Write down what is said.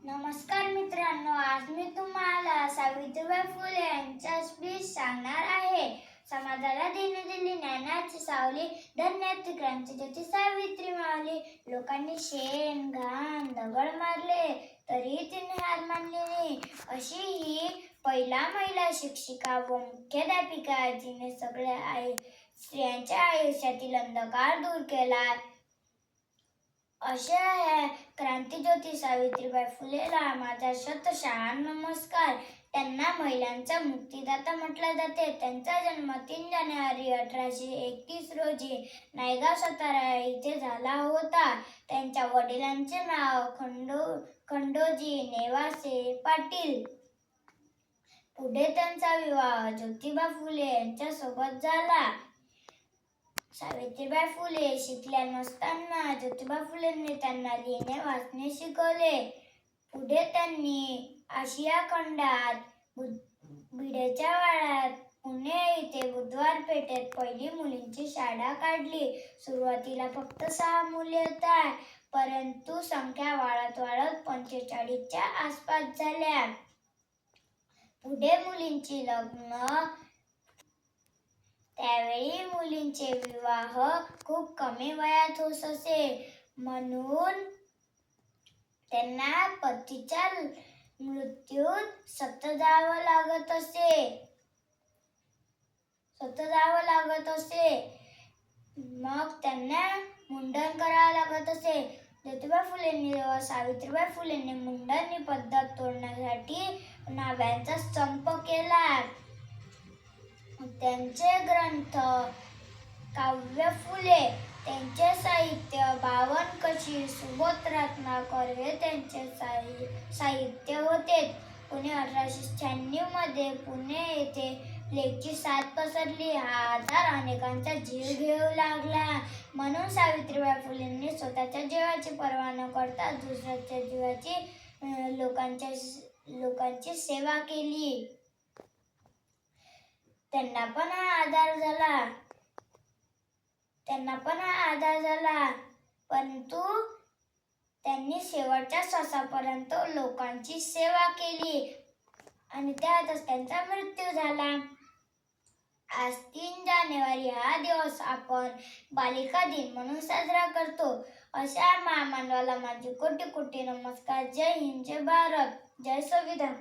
नमस्कार मित्रांनो, आज मी तुम्हाला सावित्रीबाई फुले यांचा स्पीच सांगणार आहे. समाजाला दिली ज्ञानाची सावली, धन्याची क्रांतीज्योती सावित्री मावली. लोकांनी शेण घाण दगड मारले तरी तिने हार मानली नाही. अशी ही पहिला महिला शिक्षिका व मुख्याध्यापिका जिने सगळ्या स्त्रियांच्या आयुष्यातील अंधकार दूर केला. अशा ह्या क्रांतीज्योती सावित्रीबाई फुलेला माझा शतशः नमस्कार. त्यांना महिलांचा मुक्तिदाता म्हटले जाते. त्यांचा जन्म 3 जानेवारी 1831 रोजी नायगाव सातारा इथे झाला होता. त्यांच्या वडिलांचे नाव खंडोजी नेवासे पाटील. पुढे त्यांचा विवाह ज्योतिबा फुले यांच्यासोबत झाला. सावित्रीबाई फुले शिकल्या नसताना ज्योतिबा फुलेंनी त्यांना लिहिणे वाचणे शिकवले. पुढे त्यांनी आशिया खंडात भिडेच्या वाड्यात पुणे येथे बुधवार पेठेत पहिली मुलींची शाळा काढली. सुरुवातीला फक्त 6 मुले होत्या, परंतु संख्या वाढत 45च्या आसपास झाल्या. पुढे मुलींची लग्न. त्यावेळी मुलींचे विवाह खूप कमी वयात होत असे, म्हणून त्यांना पतीच्या मृत्यूत सतत जावं लागत असे. मग त्यांना मुंडन करावं लागत असे. ज्योतिबा फुलेंनी व सावित्रीबाई फुलेंनी मुंडन ही पद्धत तोडण्यासाठी न्हाव्यांचा संप केला. त्यांचे ग्रंथ काव्य फुले, त्यांचे साहित्य बावनकशी, सुबोध रत्नाकर हे त्यांचे साहित्य होते. पुणे 1896 मध्ये पुणे येथे प्लेगची साथ पसरली. हा आजार अनेकांचा जीव घेऊ लागला. म्हणून सावित्रीबाई फुलेंनी स्वतःच्या जीवाची पर्वा न करता दुसऱ्याच्या जीवाची लोकांची सेवा केली. त्यांना पण हा आजार झाला, परंतु त्यांनी शेवटच्या श्वासापर्यंत लोकांची सेवा केली आणि त्यातच त्यांचा मृत्यू झाला. आज 3 जानेवारी हा दिवस आपण बालिका दिन म्हणून साजरा करतो. अशा महामानवाला माझे कोटी कोटी नमस्कार. जय हिंद, जय भारत, जय संविधान.